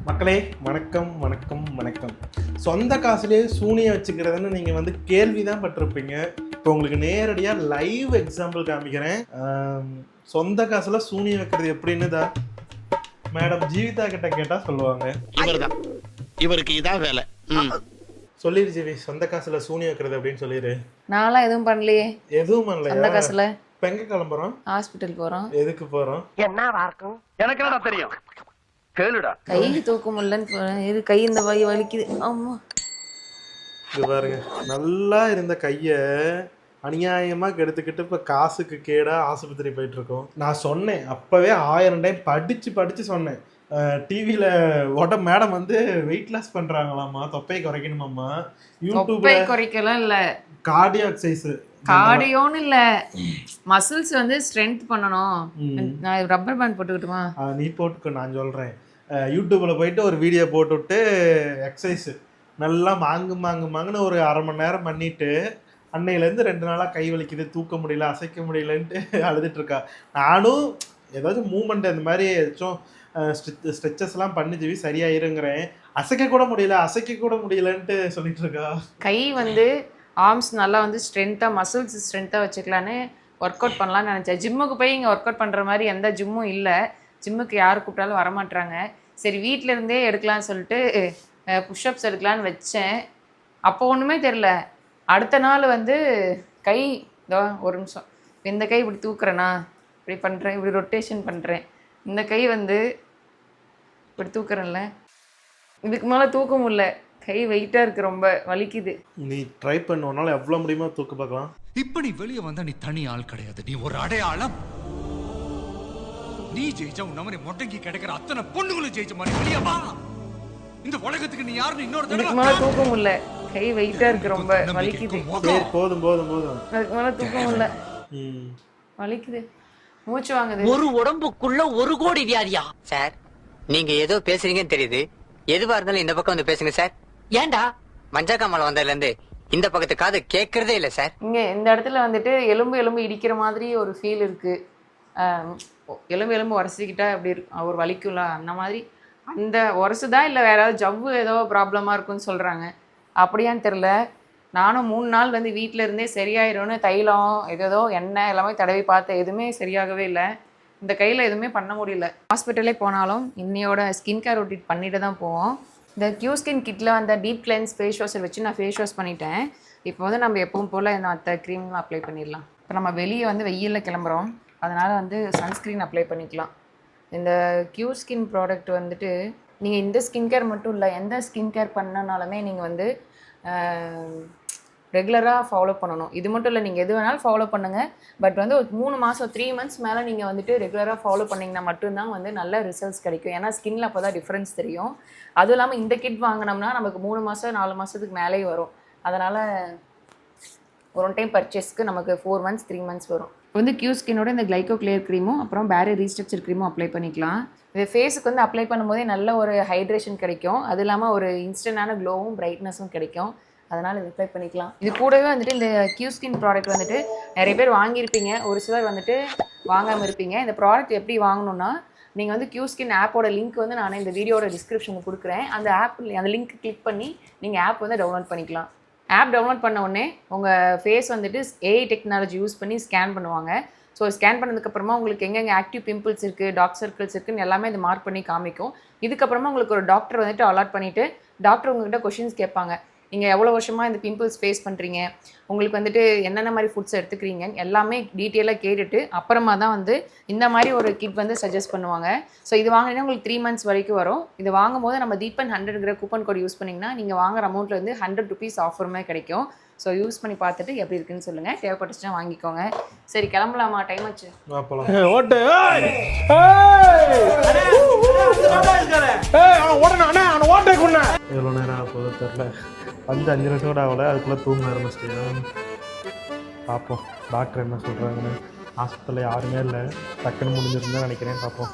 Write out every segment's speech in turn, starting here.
மக்களே வணக்கம் வணக்கம் வணக்கம். சொந்த காசுலேயே சூனியம் வச்சுக்கிறதுன்னு நீங்கள் வந்து கேள்வி தான் பட்டிருப்பீங்க. இப்போ உங்களுக்கு நேரடியாக லைவ் எக்ஸாம்பிள் காமிக்கிறேன். சொந்த காசுல சூனியம் வைக்கிறது எப்படின்னு தான் மேடம் ஜீவிதா கிட்ட கேட்டால் சொல்லுவாங்க. இவர்தான், இவருக்கு இதான் வேலை. சொல்லிடு ஜீவி, சொந்த காசுல சூனியம் வைக்கிறது அப்படின்னு சொல்லிடு. நான்லாம் எதுவும் பண்ணலையே. எதுவும் பண்ணலையா? சொந்த காசுல இப்போ எங்கே கிளம்புறோம்? ஹாஸ்பிட்டல் போறோம். எதுக்கு போகிறோம்? என்னவா இருக்கும் எனக்கு என்னடா தெரியும், கேளுடா. கை தூக்க முடியலன்னு போறேன். இது கை இந்த வலி வலிக்குது. ஆமா, இது பாருங்க, நல்லா இருந்த கையை அநியாயமாக கெடுத்துக்கிட்டு இப்போ காசுக்கு கேடாக ஆஸ்பத்திரி போயிட்டு இருக்கோம். நான் சொன்னேன் அப்போவே 1000 டைம் படித்து சொன்னேன். டிவியில் உட மேடம் வந்து வெயிட் லாஸ் பண்ணுறாங்களாம்மா, தொப்பை குறைக்கணுமாம்மா. தொப்பை யூடியூப்ல குறைக்கலாம் இல்ல, கார்டியோ எக்ஸசைஸ், கார்டியோன்னு இல்ல, மசில்ஸ் வந்து ஸ்ட்ரென்த் பண்ணணும். நான் ரப்பர் பேண்ட் போட்டுக்கிட்டுமா? நீ போட்டுக்கோ, நான் சொல்கிறேன். யூடியூப்பில் போயிட்டு ஒரு வீடியோ போட்டுவிட்டு எக்ஸசைஸ் நல்லா மாங்குன்னு ஒரு 1/2 மணி நேரம் பண்ணிவிட்டு அன்னையிலேருந்து 2 நாளாக கை வலிக்குது, தூக்க முடியல, அசைக்க முடியலன்ட்டு அழுதுட்டு இருக்கா. நானும் ஏதாச்சும் மூமெண்ட் அந்த மாதிரி ஏதாச்சும் ஸ்ட்ரெச்சஸ்லாம் பண்ணி ஜீவி சரியாயிருங்கிறேன். அசைக்க கூட முடியலன்ட்டு சொல்லிட்டு இருக்கா. கை வந்து ஆர்ம்ஸ் நல்லா வந்து ஸ்ட்ரென்த்தாக, மசில்ஸ் ஸ்ட்ரென்த்தாக வச்சுக்கலான்னு ஒர்க் அவுட் பண்ணலான்னு நினச்சேன். ஜிம்முக்கு போய் இங்கே ஒர்க் அவுட் பண்ணுற மாதிரி எந்த ஜிம்மும் இல்லை. ஜிம்முக்கு யார் கூப்பிட்டாலும் வரமாட்டாங்க. சரி வீட்டில் இருந்தே எடுக்கலான்னு சொல்லிட்டு புஷ்அப்ஸ் எடுக்கலான்னு வச்சேன். அப்போ ஒன்றுமே தெரில. அடுத்த நாள் வந்து கை இதோ ஒரு நிமிஷம், இந்த கை இப்படி தூக்குறேன்னா இப்படி பண்ணுறேன், இப்படி ரொட்டேஷன் பண்ணுறேன். இந்த கை வந்து இப்படி தூக்குறேன்ல, இதுக்கு மேலே தூக்க முடியல. கை வெயிட்டாக இருக்குது, ரொம்ப வலிக்குது. நீ ட்ரை பண்ணுவனால எவ்வளோ முடியுமோ தூக்க பார்க்கலாம். இப்ப நீ வெளியே வந்தா நீ தனி ஆள் கிடையாது, நீ ஒரு அடையாளம். நீ ஜெயிச்சா உன் மாதிரி முடங்கி கிடைக்கிற அத்தனை பொண்ணுங்களும் ஜெயிச்ச மாதிரி வெளியே வா. இந்த உலகத்துக்கு நீ யாருன்னு இன்னொரு இதுக்கு மேலே தூக்க முடியல. கை வெயிட்டாக இருக்குது, ரொம்ப வலிக்குது. போதும். அதுக்கு மேலே தூக்க முடியல, வலிக்குது, மூச்சு வாங்குது. ஒரு உடம்புக்குள்ள 1 கோடி வியாதியா? சார், நீங்க ஏதோ பேசுறீங்கன்னு தெரியுது. எதுவா இருந்தாலும் இந்த பக்கம் வந்து பேசுங்க சார். ஏன்டா மஞ்சக்காமலை வந்ததுல இருந்து இந்த பக்கத்து காது கேட்கறதே இல்லை சார். இங்கே இந்த இடத்துல வந்துட்டு எலும்பு இடிக்கிற மாதிரி ஒரு ஃபீல் இருக்குது. எலும்பு உரசிக்கிட்டா அப்படி இருக்கு, ஒரு வலிக்கும்ல அந்த மாதிரி. அந்த உரசுதா இல்லை வேற ஏதாவது ஜவ்வு ஏதோ ப்ராப்ளமாக இருக்குன்னு சொல்கிறாங்க. அப்படியான்னு தெரில. நானும் 3 நாள் வந்து வீட்டில் இருந்தே சரியாயிரும்னு தைலம் ஏதோ எண்ணெய் எல்லாமே தடவி பார்த்தேன், எதுவுமே சரியாகவே இல்லை. இந்த கையில் எதுவுமே பண்ண முடியல. ஹாஸ்பிட்டலே போனாலும் இன்னையோட ஸ்கின் கேர் ரொட்டீன் பண்ணிட்டு தான் போவோம். இந்த கியூஸ்கின் கிட்டில் அந்த டீப் கிளென்ஸ் ஃபேஸ் வாஷர் வச்சு நான் ஃபேஸ் வாஷ் பண்ணிட்டேன். இப்போ வந்து நம்ம எப்பவும் போல் மற்ற க்ரீம்லாம் அப்ளை பண்ணிடலாம். இப்போ நம்ம வெளியே வந்து வெயிலில் கிளம்புறோம், அதனால் வந்து சன்ஸ்க்ரீன் அப்ளை பண்ணிக்கலாம். இந்த கியூஸ்கின் ப்ராடக்ட் வந்துட்டு நீங்கள் இந்த ஸ்கின் கேர் மட்டும் இல்லை, எந்த ஸ்கின் கேர் பண்ணனாலுமே நீங்கள் வந்து ரெகுலராக ஃபாலோ பண்ணணும். இது மட்டும் இல்லை, நீங்கள் எது வேணாலும் ஃபாலோ பண்ணுங்கள். பட் வந்து ஒரு 3 மாதம் 3 months மேலே நீங்கள் வந்துட்டு ரெகுலராக ஃபாலோ பண்ணிங்கன்னா மட்டும்தான் வந்து நல்ல ரிசல்ட்ஸ் கிடைக்கும். ஏன்னா ஸ்கின்ல அப்போ தான் டிஃப்ரென்ஸ் தெரியும். அதுவும் இல்லாமல் இந்த கிட் வாங்கினோம்னா நமக்கு 3 மாதம் 4 மாதத்துக்கு மேலேயே வரும். அதனால் ஒரு டைம் பர்ச்சேஸ்க்கு நமக்கு 4 months 3 months வரும். இப்போ வந்து கியூஸ்கினோட இந்த கிளைகோ கிளியர் க்ரீமும் அப்புறம் பேரியர் ரீஸ்ட்ரக்சர் க்ரீமும் அப்ளை பண்ணிக்கலாம். இது ஃபேஸுக்கு வந்து அப்ளை பண்ணும்போதே நல்ல ஒரு ஹைட்ரேஷன் கிடைக்கும். அது இல்லாமல் ஒரு இன்ஸ்டன்டான க்ளோவும் பிரைட்னஸும் கிடைக்கும். அதனால் இது அப்ளை பண்ணிக்கலாம். இது கூடவே வந்துட்டு இந்த கியூஸ்கின் ப்ராடக்ட் வந்துட்டு நிறைய பேர் வாங்கியிருப்பீங்க, ஒரு சிலர் வந்துட்டு வாங்காமல் இருப்பீங்க. இந்த ப்ராடக்ட் எப்படி வாங்கணுன்னா, நீங்கள் வந்து கியூஸ்கின் ஆப்போட லிங்க் வந்து நான் இந்த வீடியோட டிஸ்கிரிப்ஷனில் கொடுக்குறேன். அந்த அந்த லிங்க் கிளிக் பண்ணி நீங்கள் ஆப் வந்து டவுன்லோட் பண்ணிக்கலாம். ஆப் டவுன்லோட் பண்ண உடனே உங்கள் ஃபேஸ் வந்துட்டு ஏஐ டெக்னாலஜி யூஸ் பண்ணி ஸ்கேன் பண்ணுவாங்க. ஸோ ஸ்கேன் பண்ணதுக்கப்புறமா உங்களுக்கு எங்கெங்கே ஆக்டிவ் பிம்பிள்ஸ் இருக்குது, டார்க் சர்க்கிள்ஸ் இருக்குதுன்னு எல்லாமே இது மார்க் பண்ணி காமிக்கும். இதுக்கப்புறமா உங்களுக்கு ஒரு டாக்டர் வந்துட்டு அலாட் பண்ணிவிட்டு டாக்டர் உங்கள்கிட்ட கொஷின்ஸ் கேட்பாங்க. நீங்கள் எவ்வளோ வருஷமாக இந்த பிம்பிள்ஸ் ஃபேஸ் பண்ணுறீங்க, உங்களுக்கு வந்துட்டு என்னென்ன மாதிரி ஃபுட்ஸ் எடுத்துக்கிறீங்கன்னு எல்லாமே டீட்டெயிலாக கேட்டுட்டு அப்புறமா தான் வந்து இந்த மாதிரி ஒரு கிட் வந்து சஜஸ்ட் பண்ணுவாங்க. ஸோ இது வாங்கினீங்கன்னா உங்களுக்கு 3 months வரைக்கும் வரும். இது வாங்கும்போது நம்ம தீபன் 100 கூப்பன் கோட் யூஸ் பண்ணிங்கன்னா நீங்கள் வாங்குற அமௌண்ட்டில் வந்து 100 rupees ஆஃபருமே கிடைக்கும். ஸோ யூஸ் பண்ணி பார்த்துட்டு எப்படி இருக்குன்னு சொல்லுங்கள். தேவைப்பட்டுச்சுன்னா வாங்கிக்கோங்க. சரி கிளம்பலாமா? டைம் ஆச்சு. எவ்வளோ நேரம் ஆக போகுது தெரில. 5 நிமிஷம் கூட ஆகலை, அதுக்குள்ளே தூங்க ஆரம்பிச்சிட்டியா? பார்ப்போம் டாக்டர் என்ன சொல்கிறாங்கன்னு. ஹாஸ்பிட்டலில் யாருமே இல்லை, டக்குன்னு முடிஞ்சிருந்தா நினைக்கிறேன். பார்ப்போம்.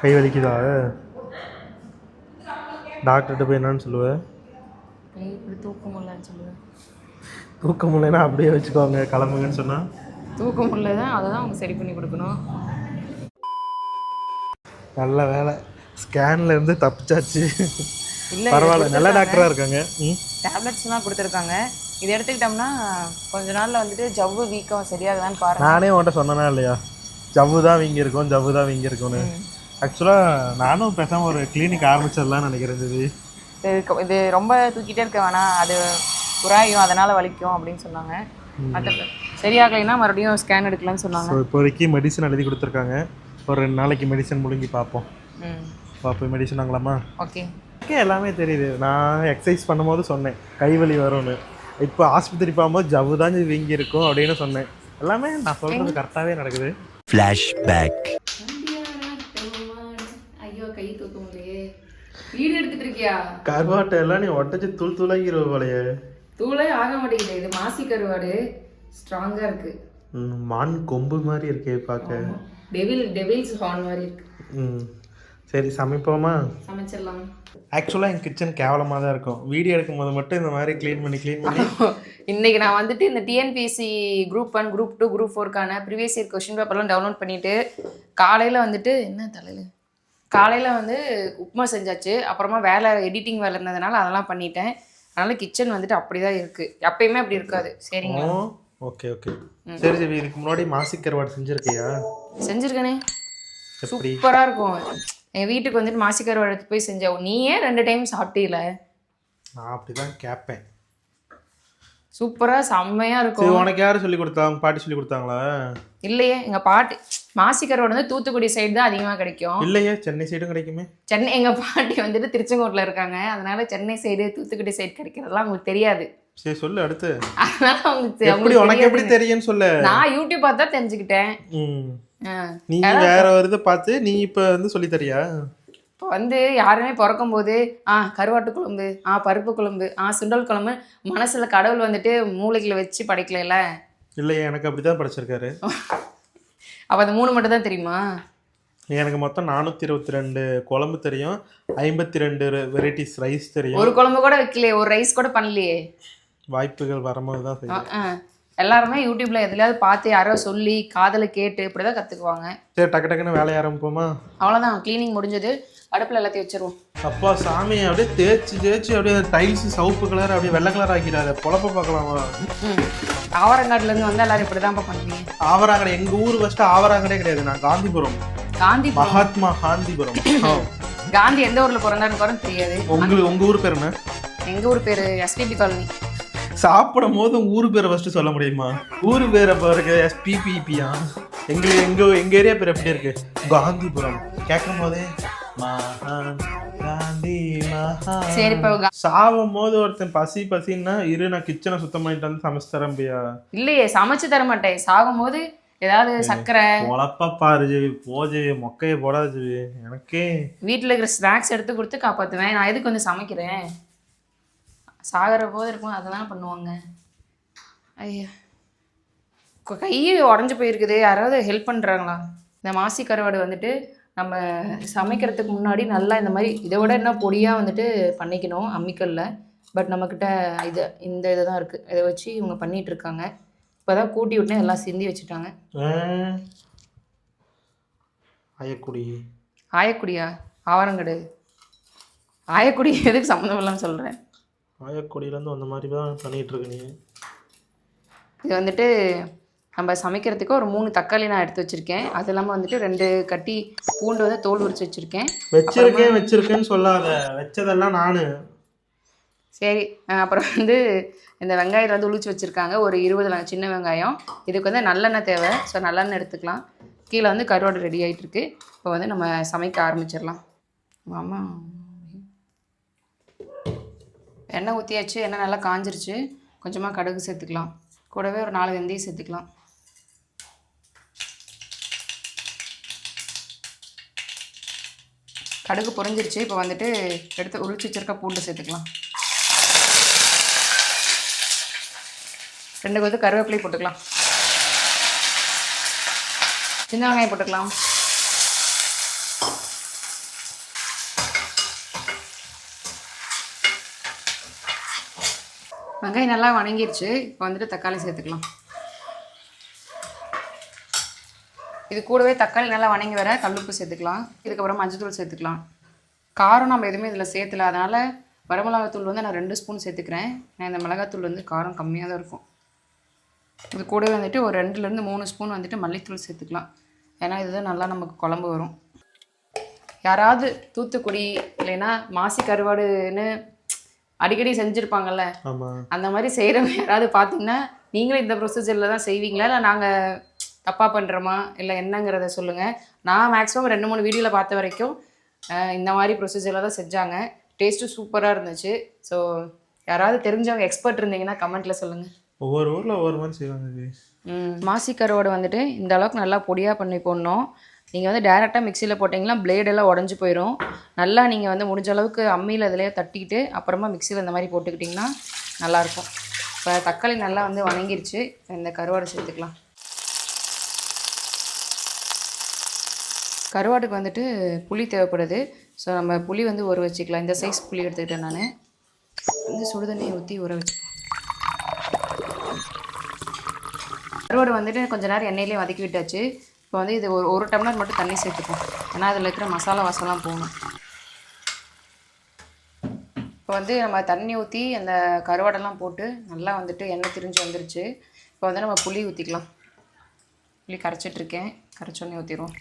கை வலிக்குதா? டாக்டர்கிட்ட போய் என்னன்னு சொல்லுவேன்? இப்படி தூக்க முடியலன்னு சொல்லுவேன். தூக்க முடியலன்னா அப்படியே வச்சுக்கோங்க, கிளம்புங்கன்னு சொன்னால் தூக்க முடியல தான், அதை தான் அவங்க சரி பண்ணி கொடுக்கணும். நல்ல வேலை, ஸ்கேன்ல இருந்து தப்பிச்சாச்சு. இல்லை பரவாயில்ல, நல்ல டாக்டராக இருக்காங்க. டேப்லெட்ஸ்லாம் கொடுத்துருக்காங்க. இது எடுத்துக்கிட்டோம்னா கொஞ்ச நாளில் வந்துட்டு ஜவ்வு வீக்கம் சரியாகுதான்னு பாருங்க. நானே உன்கிட்ட சொன்னேனா இல்லையா, ஜவ்வு தான் வீங்கி இருக்கும், ஜவ்வு தான் வீங்கி இருக்கும்னு. ஆக்சுவலாக நானும் பேசாமல் ஒரு கிளினிக் ஆரம்பிச்சிடலாம்னு நினைக்கிறேன். இது ரொம்ப தூக்கிட்டே இருக்க வேணாம், அது குறாயும், அதனால் வலிக்கும் அப்படின்னு சொன்னாங்க. அது சரியாகலைன்னா மறுபடியும் ஸ்கேன் எடுக்கலாம்னு சொன்னாங்க. ஸோ இப்போதைக்கு மெடிசன் எழுதி கொடுத்துருக்காங்க. ஒரு 2 நாளைக்கு மெடிசன் முழுங்கி பார்ப்போம். பார்ப்போம் மெடிசன் வாங்கலாமா? ஓகே. எல்லாமே தெரியுது. நான் எக்ஸசைஸ் பண்ணும்போது சொன்னேன் கைவலி வரும்னு. இப்போ ஆஸ்பத்திரி போகும்போது ஜவ்வு தான் வீங்கி இருக்கும் அப்படின்னு சொன்னேன். எல்லாமே நான் சொல்கிறது கரெக்டாகவே நடக்குது. ஃப்ளாஷ்பேக். ஐயோ, கை தூக்க முடியலையே. வீடு எடுத்துட்டு இருக்கியா? கருவாட்டை எல்லாம் நீ ஒட்டச்சு தூள் தூளாகிற போலையே. தூளே ஆக மாட்டேங்குது. இது மாசி கருவாடு, ஸ்ட்ராங்கா இருக்கு. மான் கொம்பு மாதிரி இருக்கே பார்க்க. டெவில்ஸ் ஹார்ன் மாதிரி இருக்கு. சரி, சமைப்போமா? சமைச்சிடலாம். ஆக்சுவலாக என் கிச்சன் கேவலமாக தான் இருக்கும். வீடியோ எடுக்கும்போது மட்டும் இந்த மாதிரி க்ளீன் பண்ணி இன்னைக்கு நான் வந்துட்டு இந்த டிஎன்பிஎஸ்சி குரூப் 1, குரூப் 2, குரூப் 4க்கான ப்ரீவியஸ் இயர் கொஸ்டின் பேப்பர்லாம் டவுன்லோட் பண்ணிவிட்டு காலையில் வந்துட்டு காலையில் வந்து உப்புமா செஞ்சாச்சு. அப்புறமா வேலை எடிட்டிங் வேலை இருந்ததுனால அதெல்லாம் பண்ணிட்டேன். அதனால் கிச்சன் வந்துட்டு அப்படி தான் இருக்குது. எப்பயுமே அப்படி இருக்காது. சரிங்களா? ஓகே. சரி, இதுக்கு முன்னாடி மாசி கருவாடு செஞ்சுருக்கியா? செஞ்சுருக்கேனே, சூப்பராக இருக்கும். என் வீட்டுக்கு வந்துட்டு மாசி கருவாடு எடுத்து போய் செஞ்சா நீயே 2 டைம் சாப்பிட்டீல. நான் அப்படி தான் கேட்பேன். சூப்பராக செம்மையாக இருக்கும். உனக்கு யார் சொல்லி கொடுத்தாங்க? பாட்டி சொல்லி கொடுத்தாங்களா? இல்லையே, எங்கள் பாட்டி மாசி கருவாடு வந்து தூத்துக்குடி சைடு தான் அதிகமாக கிடைக்கும். இல்லையே, சென்னை சைடும் கிடைக்குமே. சென்னை, எங்கள் பாட்டி வந்துட்டு திருச்செங்கோட்டில் இருக்காங்க. அதனால சென்னை சைடு தூத்துக்குடி சைடு கிடைக்கிறதுலாம் அவங்களுக்கு தெரியாது. சரி, சொல்லு அடுத்து. அதனால உனக்கு எப்படி தெரியும்னு சொல்லு. நான் யூடியூப் பார்த்து தான் தெரிஞ்சுக்கிட்டேன். நீ வேற ஒரு இதை பார்த்து நீ இப்போ வந்து சொல்லி தரியா? இப்போ வந்து யாருமே பிறக்கும் போது கருவாட்டு குழம்பு, பருப்பு குழம்பு, சுண்டல் குழம்பு மனசுல கடவுள் வந்துட்டு மூளைகளை வச்சு படைக்கல. இல்லையே, எனக்கு அப்படிதான் படைச்சிருக்காரு. அப்போ அந்த 3 மட்டும் தான் தெரியுமா? எனக்கு மொத்தம் 422 குழம்பு தெரியும், 52 வெரைட்டிஸ் ரைஸ் தெரியும். ஒரு குழம்பு கூட வைக்கலையே, ஒரு ரைஸ் கூட பண்ணலையே. வாய்ப்புகள் வரும்போது தான் செய்யும். எல்லாருமே யூடியூப்ல எதுலையாவது பார்த்து யாரோ சொல்லி காதலை கேட்டு இப்படிதான் கத்துக்குவாங்க. சரி, டக்குன்னு வேலைய ஆரம்பிப்போமா? அவ்வளோதான், கிளீனிங் முடிஞ்சது. அடுப்பில் எல்லாத்தையும் வச்சிருவோம். அப்பா சாமி, அப்படியே தேய்ச்சி அப்படியே டைல்ஸ் சவுப்பு கலர் அப்படியே வெள்ளை கலர் ஆக்கிடாத. பொழப்ப பார்க்கலாமா? ஆவரங்காடுலேருந்து வந்து எல்லாரும் இப்படி தான் பண்ணுவீங்க. ஆவராங்கடை எங்கள் ஊர் ஃபஸ்ட்டு ஆவராங்கடே கிடையாது. நான் காந்திபுரம். மகாத்மா காந்திபுரம். காந்தி எந்த ஊரில் பிறந்தாருன்னு தெரியாது. உங்கள் ஊர் பேர் என்ன? எங்கள் ஊர் பேர் எஸ்பிபி காலனி. சாப்பிடும் போது ஊர் பேரை ஃபஸ்ட்டு சொல்ல முடியுமா? ஊர் பேரை பாருங்க, எஸ்பிபிபியா. எங்கள் ஏரியா பேர் எப்படி இருக்கு? காந்திபுரம். கேட்கும் போதே சரி, சாவும் போது ஒருத்தன் பசின்னா இரு, நான் கிச்சனை சுத்தம் பண்ணிட்டு வந்து சமைச்சு தரம்பியா? இல்லையே, சமைச்சு தர மாட்டேன். சாகும் போது ஏதாவது சக்கரை உழப்பா பாரு ஜெவி, போஜவி மொக்கையை போடாது ஜெவி. எனக்கே வீட்டில் இருக்கிற ஸ்நாக்ஸ் எடுத்து கொடுத்து காப்பாற்றுவேன். நான் எதுக்கு வந்து சமைக்கிறேன்? சாகிற போது இருக்கும், அதெல்லாம் பண்ணுவாங்க. ஐயா, கை உடஞ்சி போயிருக்குது. யாராவது ஹெல்ப் பண்ணுறாங்களா? இந்த மாசி கருவாடு வந்துட்டு நம்ம சமைக்கிறதுக்கு முன்னாடி நல்லா இந்த மாதிரி இதை விட என்ன பொடியாக வந்துட்டு பண்ணிக்கணும் அம்மிக்கல்ல. பட் நம்மக்கிட்ட இந்த இது தான் இருக்குது. இதை வச்சு இவங்க பண்ணிகிட்டு இருக்காங்க. இப்போ தான் கூட்டி விட்டுனே எல்லாம் சிந்தி வச்சுட்டாங்க. ஆயக்குடியா? ஆவரங்கடு ஆயக்குடி எதுக்கு சம்மந்தம் இல்லாமல் சொல்கிறேன். ஆயக்குடியிலேருந்து அந்த மாதிரி தான் பண்ணிகிட்டு இருக்கு நீ. இது வந்துட்டு நம்ம சமைக்கிறதுக்கு ஒரு 3 தக்காளி நான் எடுத்து வச்சுருக்கேன். அது இல்லாமல் வந்துட்டு 2 கட்டி பூண்டு வந்து தோல் உரிச்சு வச்சுருக்கேன். வச்சிருக்கேன்னு சொல்லாத, வச்சதெல்லாம் நான். சரி, அப்புறம் வந்து இந்த வெங்காயத்தில் வந்து உளிச்சு வச்சுருக்காங்க ஒரு 20 சின்ன வெங்காயம். இதுக்கு வந்து நல்லெண்ணெய் தேவை. ஸோ நல்லெண்ணெய் எடுத்துக்கலாம். கீழே வந்து கருவாடு ரெடி ஆகிட்டுருக்கு. இப்போ வந்து நம்ம சமைக்க ஆரம்பிச்சிடலாம். ஆமாம், எண்ணெய் ஊற்றியாச்சு. எண்ணெய் நல்லா காஞ்சிருச்சு. கொஞ்சமாக கடுகு சேர்த்துக்கலாம். கூடவே ஒரு 4 வெந்தயம் சேர்த்துக்கலாம். கடுகு பொரிஞ்சிருச்சு. இப்போ வந்துட்டு எடுத்து உரிச்சு வச்சிருக்க பூண்டு சேர்த்துக்கலாம். 2 கொத்து கருவேப்பிலை போட்டுக்கலாம். சின்ன வெங்காயம் போட்டுக்கலாம். வெங்காயம் நல்லா வணங்கிருச்சு. இப்போ வந்துட்டு தக்காளி சேர்த்துக்கலாம். இது கூடவே தக்காளி நல்லா வணங்கி வர கல்லுப்பு சேர்த்துக்கலாம். இதுக்கப்புறம் மஞ்சள்தூள் சேர்த்துக்கலாம். காரம் நம்ம எதுவுமே இதில் சேர்த்துல, அதனால் வரமிளகாத்தூள் வந்து நான் 2 ஸ்பூன் சேர்த்துக்கிறேன். நான் இந்த மிளகாத்தூள் வந்து காரம் கம்மியாக தான் இருக்கும். இது கூடவே வந்துட்டு ஒரு 2லேருந்து 3 ஸ்பூன் வந்துட்டு மல்லித்தூள் சேர்த்துக்கலாம். ஏன்னா இதுதான் நல்லா நமக்கு குழம்பு வரும். யாராவது தூத்துக்குடி இல்லைன்னா மாசி கருவாடுன்னு அடிக்கடி செஞ்சுருப்பாங்கல்ல, அந்த மாதிரி செய்கிறவங்க யாராவது பார்த்தீங்கன்னா நீங்களும் இந்த ப்ரொசீஜரில் தான் செய்வீங்களா, இல்லை நாங்கள் தப்பாக பண்ணுறோமா இல்லை என்னங்கிறத சொல்லுங்கள். நான் மேக்ஸிமம் 2-3 வீடியோவில் பார்த்த வரைக்கும் இந்த மாதிரி ப்ரொசீஜரில் தான் செஞ்சாங்க. டேஸ்ட்டும் சூப்பராக இருந்துச்சு. ஸோ யாராவது தெரிஞ்சவங்க எக்ஸ்பர்ட் இருந்தீங்கன்னா கமெண்ட்டில் சொல்லுங்கள். ஒவ்வொரு ஊரில் ஒவ்வொரு மாதிரி செய்வாங்க. மாசி கருவாடு வந்துட்டு இந்த அளவுக்கு நல்லா பொடியாக பண்ணி போடணும். நீங்கள் வந்து டேரெக்டாக மிக்சியில் போட்டிங்கன்னா பிளேடெல்லாம் உடஞ்சி போயிடும். நல்லா நீங்கள் வந்து முடிஞ்ச அளவுக்கு அம்மியில் இதிலேயே தட்டிக்கிட்டு அப்புறமா மிக்சியில் இந்த மாதிரி போட்டுக்கிட்டிங்கன்னா நல்லாயிருக்கும். இப்போ தக்காளி நல்லா வந்து வணங்கிருச்சு. இந்த கருவாடு சேர்த்துக்கலாம். கருவாட்டுக்கு வந்துட்டு புளி தேவைப்படுது. ஸோ நம்ம புளி வந்து ஊற வச்சுக்கலாம். இந்த சைஸ் புளி எடுத்துக்கிட்டேன் நான். வந்து சுடுதண்ணியை ஊற்றி ஊற வச்சுப்போம். கருவாடு வந்துட்டு கொஞ்சம் நேரம் எண்ணெயிலே வதக்கி விட்டாச்சு. இப்போ வந்து இது ஒரு டம்ளர் மட்டும் தண்ணி சேர்த்துப்போம். ஏன்னா அதில் இருக்கிற மசாலா வாசம்லாம் போகணும். இப்போ வந்து நம்ம தண்ணி ஊற்றி அந்த கருவாடெல்லாம் போட்டு நல்லா வந்துட்டு எண்ணெய் திரிஞ்சு வந்துருச்சு. இப்போ வந்து நம்ம புளி ஊற்றிக்கலாம். புளி கரைச்சிட்ருக்கேன். கரைச்சோன்னே ஊற்றிடுவோம்.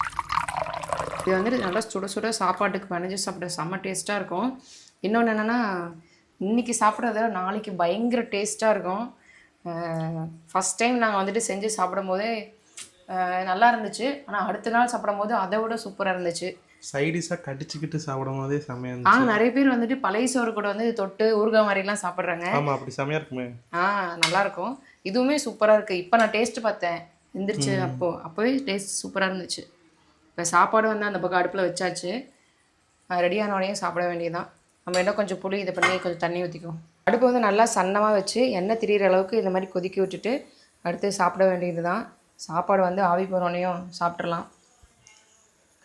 இது வந்துட்டு நல்லா சுட சுட சாப்பாட்டுக்கு பிணைஞ்சு சாப்பிட செம்ம டேஸ்ட்டாக இருக்கும். இன்னொன்று என்னென்னா, இன்றைக்கி சாப்பிட்றத நாளைக்கு பயங்கர டேஸ்ட்டாக இருக்கும். ஃபஸ்ட் டைம் நாங்கள் வந்துட்டு செஞ்சு சாப்பிடும் போதே நல்லா இருந்துச்சு. ஆனால் அடுத்த நாள் சாப்பிடும் போது அதை விட சூப்பராக இருந்துச்சு. சைடிஷாக கடிச்சிக்கிட்டு சாப்பிடும் போதே செம்மையாக இருந்துச்சு. நிறைய பேர் வந்துட்டு பழைய சோறு கூட வந்து தொட்டு ஊறுகாய் மாதிரிலாம் சாப்பிட்றாங்க. ஆமாம், அப்படி செம்மையாக இருக்குமே. நல்லாயிருக்கும். இதுவுமே சூப்பராக இருக்குது. இப்போ நான் டேஸ்ட்டு பார்த்தேன் எந்திரிச்சு. அப்போவே டேஸ்ட் சூப்பராக இருந்துச்சு. இப்போ சாப்பாடு வந்து அந்த பக்கம் அடுப்பில் வச்சாச்சு. ரெடியானோடையும் சாப்பிட வேண்டியதுதான். நம்ம இன்னும் கொஞ்சம் புளி இதை பண்ணி கொஞ்சம் தண்ணி ஊற்றிக்குவோம். அடுப்பு வந்து நல்லா சன்னமாக வச்சு எண்ணெய் திரியிற அளவுக்கு இந்த மாதிரி கொதிக்க விட்டுட்டு அடுத்து சாப்பிட வேண்டியது தான். சாப்பாடு வந்து ஆவி போனோடனையும் சாப்பிட்றலாம்.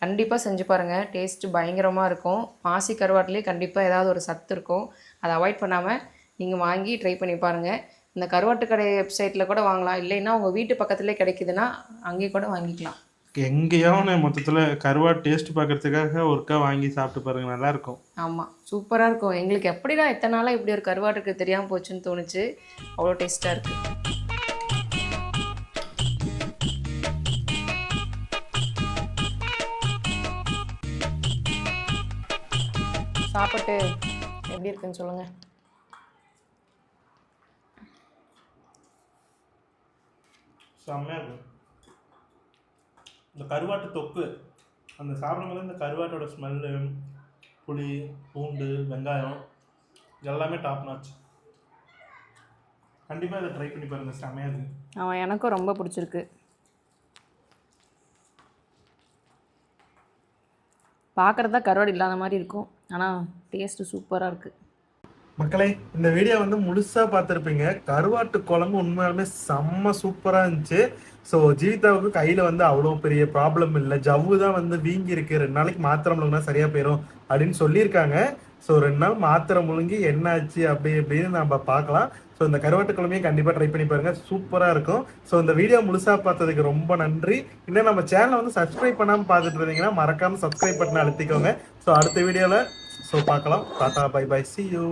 கண்டிப்பாக செஞ்சு பாருங்கள். டேஸ்ட்டு பயங்கரமாக இருக்கும். மாசி கருவாட்டிலே கண்டிப்பாக ஏதாவது ஒரு சத்து இருக்கும். அதை அவாய்ட் பண்ணாமல் நீங்கள் வாங்கி ட்ரை பண்ணி பாருங்கள். இந்த கருவாட்டு கடை வெப்சைட்டில் கூட வாங்கலாம். இல்லைன்னா உங்கள் வீட்டு பக்கத்துலேயே கிடைக்குதுன்னா அங்கேயே கூட வாங்கிக்கலாம். எங்கேயாவது மொத்தத்தில் கருவாடு டேஸ்ட் பார்க்கறதுக்காக ஒருக்கா வாங்கி சாப்பிட்டு பாருங்க, நல்லாயிருக்கும். ஆமாம், சூப்பராக இருக்கும். எங்களுக்கு எப்படிடா இத்தனை நாளாக இப்படி ஒரு கருவாட்டுக்கு தெரியாமல் போச்சுன்னு தோணுச்சு. அவ்வளோ டேஸ்ட்டாக இருக்குது. சாப்பிட்டு எப்படி இருக்குன்னு சொல்லுங்கள். செம்மையாக இருக்கும். இந்த கருவாட்டு தொக்கு அந்த சாப்பிடும்போது இந்த கருவாட்டோட ஸ்மெல்லு, புளி, பூண்டு, வெங்காயம் எல்லாமே டாப் நாச். கண்டிப்பாக இதை ட்ரை பண்ணி பாருங்கள், செம்மையாக இருக்குது. எனக்கும் ரொம்ப பிடிச்சிருக்கு. பார்க்குறதா கருவாடு இல்லாத மாதிரி இருக்கும், ஆனால் டேஸ்ட்டு சூப்பராக இருக்குது. மக்களே, இந்த வீடியோ வந்து முழுசாக பார்த்துருப்பீங்க. கருவாட்டு குழம்பு உண்மையாலுமே செம்ம சூப்பராக இருந்துச்சு. ஸோ ஜீவிதாவுக்கு கையில் வந்து அவ்வளோ பெரிய ப்ராப்ளம் இல்லை. ஜவ்வு தான் வந்து வீங்கி இருக்கு. 2 நாளைக்கு மாத்திரை முழுங்கினா சரியாக போயிடும் அப்படின்னு சொல்லியிருக்காங்க. ஸோ 2 நாள் மாத்திரை முழுங்கி என்னாச்சு அப்படி இப்படின்னு நம்ம பார்க்கலாம். ஸோ இந்த கருவாட்டு குழம்பையும் கண்டிப்பாக ட்ரை பண்ணி பாருங்கள், சூப்பராக இருக்கும். ஸோ இந்த வீடியோ முழுசாக பார்த்ததுக்கு ரொம்ப நன்றி. இன்னும் நம்ம சேனலை வந்து சப்ஸ்கிரைப் பண்ணாமல் பார்த்துட்டு இருந்தீங்கன்னா மறக்காமல் சப்ஸ்கிரைப் பட்டனை அழுத்திக்கோங்க. ஸோ அடுத்த வீடியோவில் பார்க்கலாம். Tata, bye bye, see you.